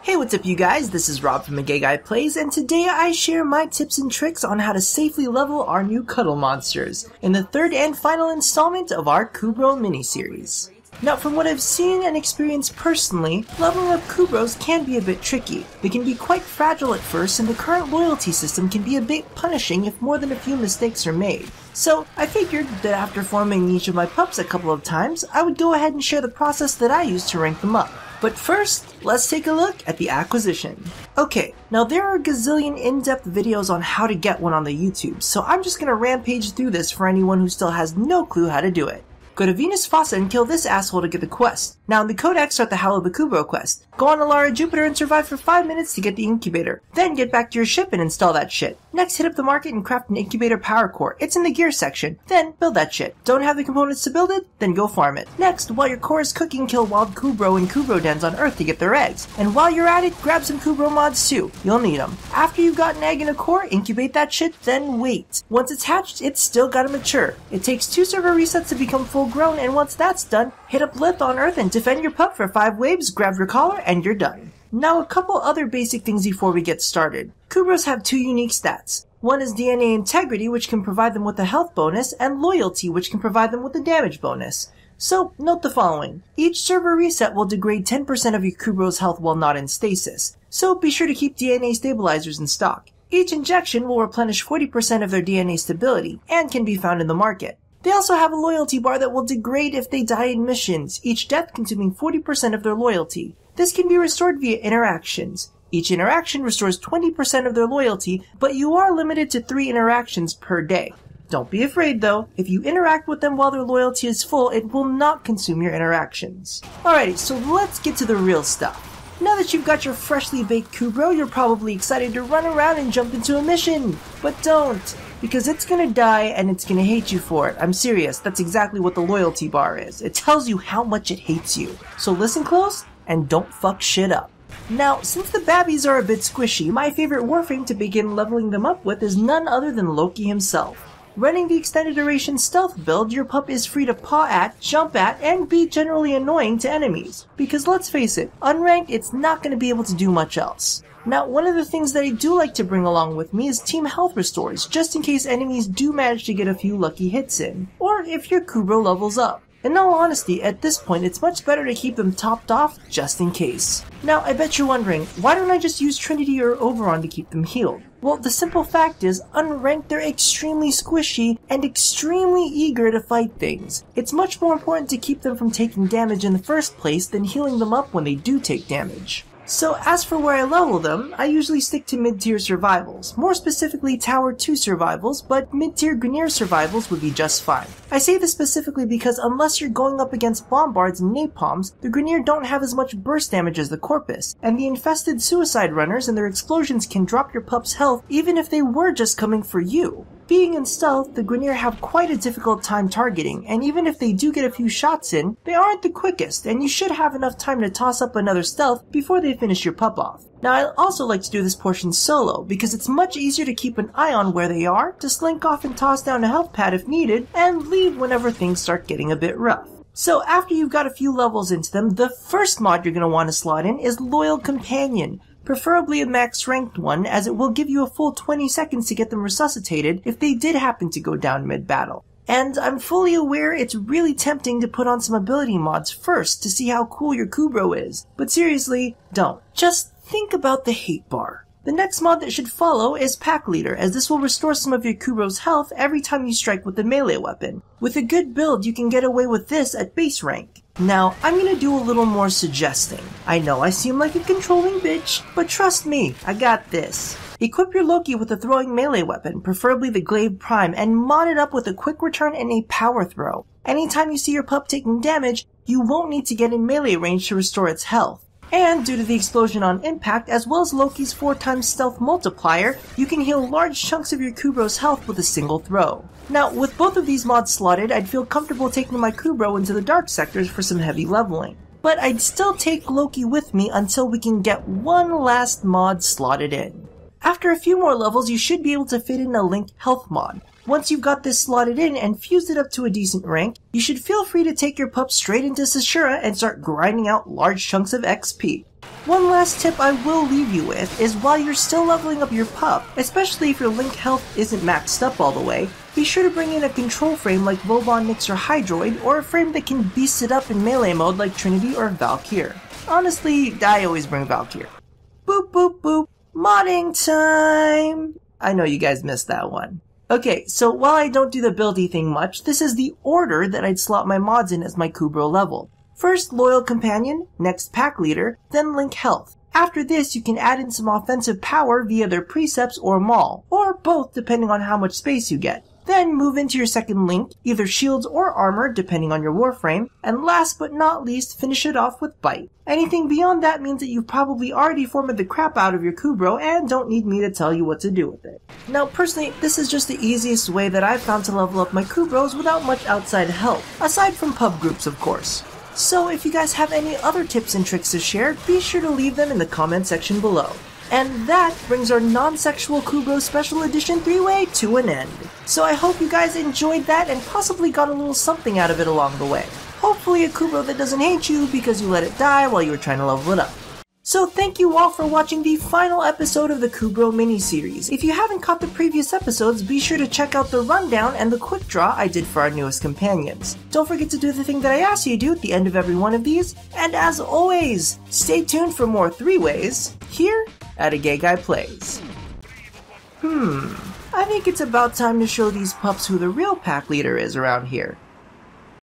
Hey, what's up you guys? This is Rob from The Gay Guy Plays, and today I share my tips and tricks on how to safely level our new cuddle monsters in the third and final installment of our Kubrow miniseries. Now, from what I've seen and experienced personally, leveling up Kubrows can be a bit tricky. They can be quite fragile at first, and the current loyalty system can be a bit punishing if more than a few mistakes are made. So, I figured that after forming each of my pups a couple of times, I would go ahead and share the process that I use to rank them up. But first, let's take a look at the acquisition. Okay, now there are a gazillion in-depth videos on how to get one on the YouTube, so I'm just gonna rampage through this for anyone who still has no clue how to do it. Go to Venus Fossa and kill this asshole to get the quest. Now in the Codex start the Howl of the Kubrow quest. Go on Alara Jupiter and survive for 5 minutes to get the incubator. Then get back to your ship and install that shit. Next hit up the market and craft an incubator power core. It's in the gear section. Then build that shit. Don't have the components to build it? Then go farm it. Next, while your core is cooking, kill wild Kubrow and Kubrow dens on Earth to get their eggs. And while you're at it, grab some Kubrow mods too. You'll need them. After you've got an egg and a core, incubate that shit, then wait. Once it's hatched, it's still gotta mature. It takes 2 server resets to become full grown, and once that's done, hit up Lith on Earth and defend your pup for 5 waves, grab your collar, and you're done. Now a couple other basic things before we get started. Kubrows have 2 unique stats. One is DNA integrity, which can provide them with a health bonus, and loyalty, which can provide them with a damage bonus. So, note the following. Each server reset will degrade 10% of your Kubrow's health while not in stasis, so be sure to keep DNA stabilizers in stock. Each injection will replenish 40% of their DNA stability, and can be found in the market. They also have a loyalty bar that will degrade if they die in missions, each death consuming 40% of their loyalty. This can be restored via interactions. Each interaction restores 20% of their loyalty, but you are limited to 3 interactions per day. Don't be afraid though, if you interact with them while their loyalty is full, it will not consume your interactions. Alrighty, so let's get to the real stuff. Now that you've got your freshly baked Kubrow, you're probably excited to run around and jump into a mission. But don't, because it's gonna die and it's gonna hate you for it. I'm serious, that's exactly what the loyalty bar is. It tells you how much it hates you. So listen close and don't fuck shit up. Now, since the babbies are a bit squishy, my favorite warframe to begin leveling them up with is none other than Loki himself. Running the extended duration stealth build, your pup is free to paw at, jump at, and be generally annoying to enemies. Because let's face it, unranked, it's not going to be able to do much else. Now, one of the things that I do like to bring along with me is team health restores, just in case enemies do manage to get a few lucky hits in, or if your Kubrow levels up. In all honesty, at this point, it's much better to keep them topped off, just in case. Now, I bet you're wondering, why don't I just use Trinity or Oberon to keep them healed? Well, the simple fact is, unranked they're extremely squishy and extremely eager to fight things. It's much more important to keep them from taking damage in the first place than healing them up when they do take damage. So as for where I level them, I usually stick to mid-tier survivals, more specifically Tower 2 survivals, but mid-tier Grineer survivals would be just fine. I say this specifically because unless you're going up against bombards and napalms, the Grineer don't have as much burst damage as the Corpus, and the infested suicide runners and their explosions can drop your pup's health even if they were just coming for you. Being in stealth, the Grineer have quite a difficult time targeting, and even if they do get a few shots in, they aren't the quickest, and you should have enough time to toss up another stealth before they finish your pup off. Now, I also like to do this portion solo, because it's much easier to keep an eye on where they are, to slink off and toss down a health pad if needed, and leave whenever things start getting a bit rough. So after you've got a few levels into them, the first mod you're going to want to slot in is Loyal Companion. Preferably a max ranked one, as it will give you a full 20 seconds to get them resuscitated if they did happen to go down mid-battle. And I'm fully aware it's really tempting to put on some ability mods first to see how cool your Kubrow is, but seriously, don't. Just think about the hate bar. The next mod that should follow is Pack Leader, as this will restore some of your Kubrow's health every time you strike with a melee weapon. With a good build, you can get away with this at base rank. Now, I'm gonna do a little more suggesting. I know I seem like a controlling bitch, but trust me, I got this. Equip your Loki with a throwing melee weapon, preferably the Glaive Prime, and mod it up with a quick return and a power throw. Anytime you see your pup taking damage, you won't need to get in melee range to restore its health. And due to the explosion on impact, as well as Loki's 4x stealth multiplier, you can heal large chunks of your Kubrow's health with a single throw. Now, with both of these mods slotted, I'd feel comfortable taking my Kubrow into the dark sectors for some heavy leveling. But I'd still take Loki with me until we can get one last mod slotted in. After a few more levels, you should be able to fit in a Link health mod. Once you've got this slotted in and fused it up to a decent rank, you should feel free to take your pup straight into Sashura and start grinding out large chunks of XP. One last tip I will leave you with is while you're still leveling up your pup, especially if your Link health isn't maxed up all the way, be sure to bring in a control frame like Vobon, Nyx, or Hydroid, or a frame that can beast it up in melee mode like Trinity or Valkyr. Honestly, I always bring Valkyr. Boop boop boop, modding time! I know you guys missed that one. Okay, so while I don't do the buildy thing much, this is the order that I'd slot my mods in as my Kubrow level. First, Loyal Companion, next Pack Leader, then Link Health. After this, you can add in some offensive power via their Precepts or Maul, or both depending on how much space you get. Then move into your second Link, either Shields or Armor depending on your Warframe, and last but not least, finish it off with Bite. Anything beyond that means that you've probably already formed the crap out of your Kubrow and don't need me to tell you what to do with it. Now personally, this is just the easiest way that I've found to level up my Kubrows without much outside help, aside from pub groups of course. So if you guys have any other tips and tricks to share, be sure to leave them in the comment section below. And that brings our non-sexual Kubrow Special Edition 3-way to an end. So I hope you guys enjoyed that and possibly got a little something out of it along the way. Hopefully a Kubrow that doesn't hate you because you let it die while you were trying to level it up. So thank you all for watching the final episode of the Kubrow mini-series. If you haven't caught the previous episodes, be sure to check out the rundown and the quick draw I did for our newest companions. Don't forget to do the thing that I asked you to do at the end of every one of these, and as always, stay tuned for more 3-ways here at A Gay Guy Plays. I think it's about time to show these pups who the real pack leader is around here.